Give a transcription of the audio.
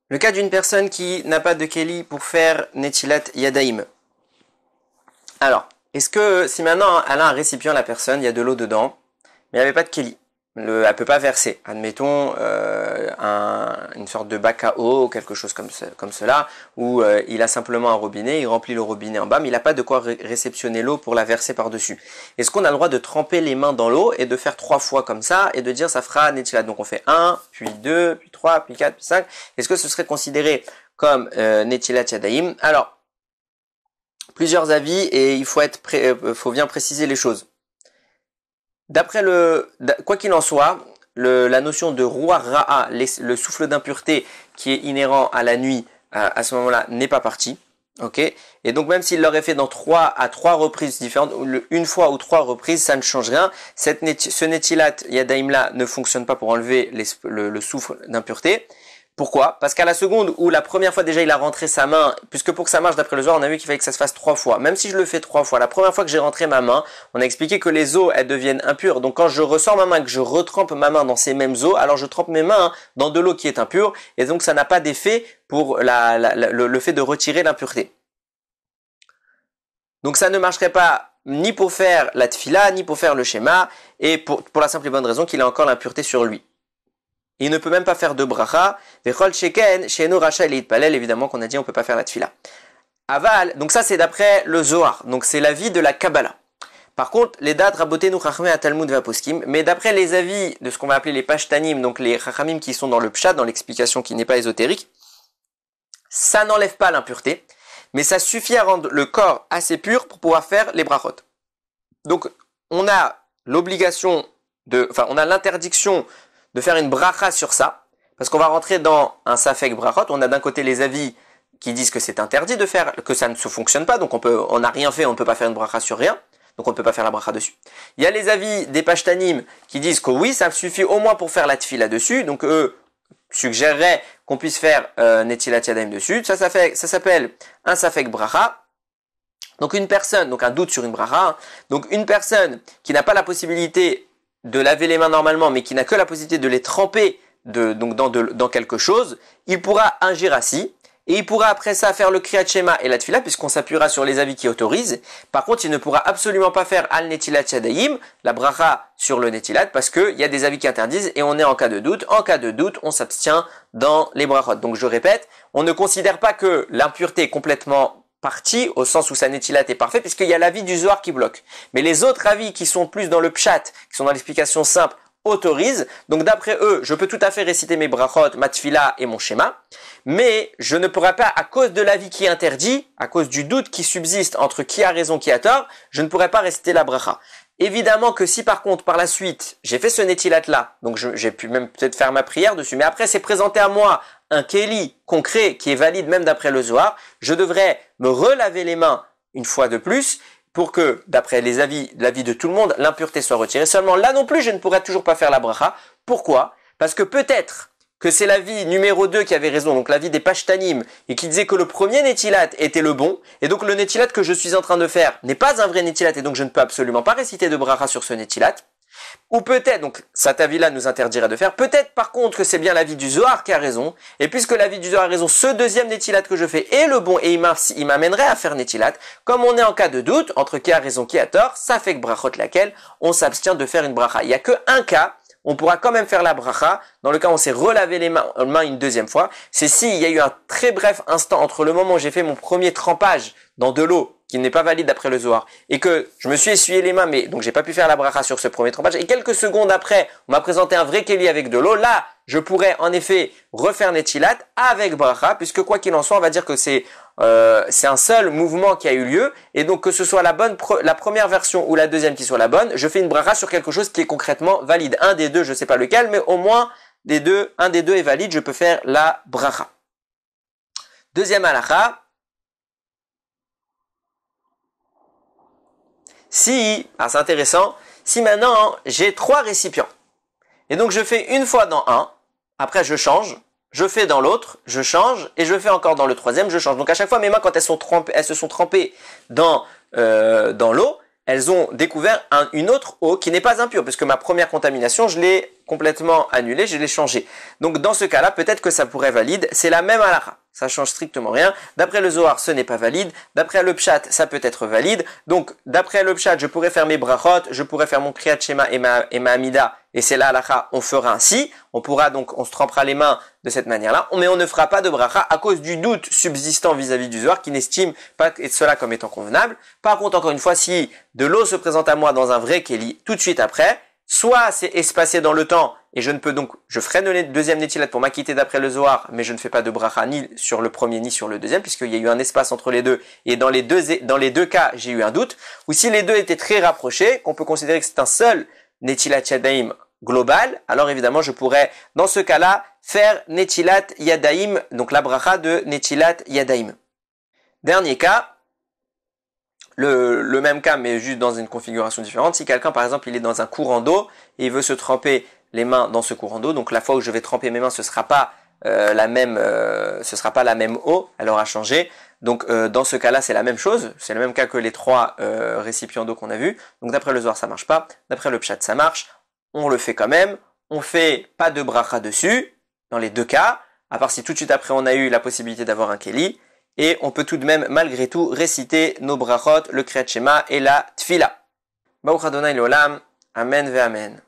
Le cas d'une personne qui n'a pas de keli pour faire Netilat Yadaim. Alors, est-ce que si maintenant elle a un récipient, la personne, il y a de l'eau dedans, mais elle n'avait pas de keli, elle ne peut pas verser. Admettons une sorte de bac à eau, quelque chose comme cela, où il a simplement un robinet, il remplit le robinet en bas, mais il n'a pas de quoi réceptionner l'eau pour la verser par-dessus. Est-ce qu'on a le droit de tremper les mains dans l'eau et de faire 3 fois comme ça, et de dire ça fera Netilat? Donc on fait 1, puis 2, puis 3, puis 4, puis 5. Est-ce que ce serait considéré comme Netilat Yadaim? Alors, plusieurs avis, et il faut bien préciser les choses. D'après quoi qu'il en soit, la notion de Ruach Ra'a, le souffle d'impureté qui est inhérent à la nuit, à ce moment-là, n'est pas parti. Ok? Et donc, même s'il l'aurait fait à trois reprises différentes, une fois ou 3 reprises, ça ne change rien. Ce Netilat Yadaim-là ne fonctionne pas pour enlever le souffle d'impureté. Pourquoi? Parce qu'à la seconde où la première fois déjà il a rentré sa main, puisque pour que ça marche d'après le Zohar, on a vu qu'il fallait que ça se fasse 3 fois. Même si je le fais 3 fois, la première fois que j'ai rentré ma main, on a expliqué que les eaux elles deviennent impures. Donc quand je ressors ma main, que je retrempe ma main dans ces mêmes eaux, alors je trempe mes mains dans de l'eau qui est impure, et donc ça n'a pas d'effet pour le fait de retirer l'impureté. Donc ça ne marcherait pas ni pour faire la tfila, ni pour faire le schéma, et pour la simple et bonne raison qu'il a encore l'impureté sur lui. Il ne peut même pas faire de bracha. Vechol sheken, sheno racha et palel, évidemment qu'on a dit on peut pas faire la tfila. Aval, donc ça c'est d'après le Zohar, donc c'est l'avis de la Kabbalah. Par contre, les dates rabotenu chachmei à Talmud vaposkim, mais d'après les avis de ce qu'on va appeler les pashtanim, donc les chachamim qui sont dans le pshat, dans l'explication qui n'est pas ésotérique, ça n'enlève pas l'impureté, mais ça suffit à rendre le corps assez pur pour pouvoir faire les brachot. Donc on a on a l'interdiction de faire une bracha sur ça, parce qu'on va rentrer dans un safek brachot. On a d'un côté les avis qui disent que c'est interdit de faire, que ça ne se fonctionne pas, donc on n'a rien fait, on ne peut pas faire une bracha sur rien, donc on ne peut pas faire la bracha dessus. Il y a les avis des pashtanim qui disent que oui, ça suffit au moins pour faire la tfila dessus, donc eux suggéreraient qu'on puisse faire Netilat Yadaim dessus. Ça s'appelle un safek bracha. Donc un doute sur une bracha, donc une personne qui n'a pas la possibilité de laver les mains normalement, mais qui n'a que la possibilité de les tremper dans quelque chose, il pourra ingérer assis, et il pourra après ça faire le Kriyat Shema et la Tfila, puisqu'on s'appuiera sur les avis qui autorisent. Par contre, il ne pourra absolument pas faire Al Netilat Yadaim, la bracha sur le Netilat, parce qu'il y a des avis qui interdisent, et on est en cas de doute. En cas de doute, on s'abstient dans les brachot. Donc je répète, on ne considère pas que l'impureté est complètement partie, au sens où sa Netilat est parfait, puisqu'il y a l'avis du Zohar qui bloque. Mais les autres avis qui sont plus dans le pshat, qui sont dans l'explication simple, autorisent. Donc d'après eux, je peux tout à fait réciter mes brachot, ma tfila et mon schéma, mais je ne pourrais pas, à cause de l'avis qui est interdit, à cause du doute qui subsiste entre qui a raison, qui a tort, je ne pourrais pas réciter la bracha. Évidemment que si par contre, par la suite, j'ai fait ce Netilat là, donc j'ai pu même peut-être faire ma prière dessus, mais après c'est présenté à moi un keli concret qui est valide même d'après le Zohar, je devrais me relaver les mains une fois de plus pour que, d'après l'avis de tout le monde, l'impureté soit retirée. Seulement là non plus, je ne pourrais toujours pas faire la bracha. Pourquoi? Parce que peut-être que c'est l'avis numéro 2 qui avait raison, donc l'avis des pashtanim, et qui disait que le premier Netilat était le bon, et donc le Netilat que je suis en train de faire n'est pas un vrai Netilat, et donc je ne peux absolument pas réciter de bracha sur ce Netilat. Ou peut-être, donc cet avis-là nous interdirait de faire, peut-être par contre que c'est bien l'avis du Zohar qui a raison, et puisque l'avis du Zohar a raison, ce deuxième Netilat que je fais est le bon, et il m'amènerait à faire Netilat, comme on est en cas de doute, entre qui a raison, qui a tort, ça fait que brachot laquelle on s'abstient de faire une bracha. Il n'y a que un cas, on pourra quand même faire la bracha, dans le cas où on s'est relavé les mains une deuxième fois, c'est s'il y a eu un très bref instant entre le moment où j'ai fait mon premier trempage dans de l'eau, qui n'est pas valide d'après le Zohar, et que je me suis essuyé les mains, mais donc j'ai pas pu faire la bracha sur ce premier trempage, et quelques secondes après, on m'a présenté un vrai keli avec de l'eau, là, je pourrais en effet refaire Netilat avec bracha, puisque quoi qu'il en soit, on va dire que c'est un seul mouvement qui a eu lieu, et donc que ce soit la première version ou la deuxième qui soit la bonne, je fais une bracha sur quelque chose qui est concrètement valide. Un des deux, je sais pas lequel, mais au moins un des deux est valide, je peux faire la bracha. Deuxième halakha. Alors c'est intéressant, si maintenant j'ai 3 récipients, et donc je fais une fois dans un, après je change, je fais dans l'autre, je change, et je fais encore dans le troisième, je change. Donc à chaque fois mes mains, quand elles se sont trempées dans l'eau, elles ont découvert une autre eau qui n'est pas impure, puisque ma première contamination, je l'ai complètement annulé, je l'ai changé. Donc dans ce cas-là, peut-être que ça pourrait valide, c'est la même halakha. Ça change strictement rien. D'après le Zohar, ce n'est pas valide. D'après le Pshat, ça peut être valide. Donc, d'après le Pshat, je pourrais faire mes brachot, je pourrais faire mon Kriyat Shema et ma Amida. Et c'est la halakha, on fera ainsi. On se trempera les mains de cette manière-là. Mais on ne fera pas de bracha à cause du doute subsistant vis-à-vis du Zohar qui n'estime pas cela comme étant convenable. Par contre, encore une fois, si de l'eau se présente à moi dans un vrai Kéli, tout de suite après, soit c'est espacé dans le temps et je ferai le deuxième Netilat pour m'acquitter d'après le Zohar, mais je ne fais pas de bracha ni sur le premier ni sur le deuxième puisqu'il y a eu un espace entre les deux et dans les deux cas j'ai eu un doute. Ou si les deux étaient très rapprochés, qu'on peut considérer que c'est un seul Netilat Yadaim global, alors évidemment je pourrais dans ce cas-là faire Netilat Yadaim, donc la bracha de Netilat Yadaim. Dernier cas, le même cas mais juste dans une configuration différente. Si quelqu'un par exemple il est dans un courant d'eau et il veut se tremper les mains dans ce courant d'eau, donc la fois où je vais tremper mes mains ce sera pas la même eau, elle aura changé. Donc dans ce cas-là c'est la même chose, c'est le même cas que les trois récipients d'eau qu'on a vus. Donc d'après le Zohar ça marche pas, d'après le Pshat ça marche, on le fait quand même, on fait pas de bracha dessus dans les deux cas, à part si tout de suite après on a eu la possibilité d'avoir un Kéli. Et on peut tout de même, malgré tout, réciter nos brachot, le Kriyat Shema et la Tfila. Baruch Adonai l'Olam. Amen ve Amen.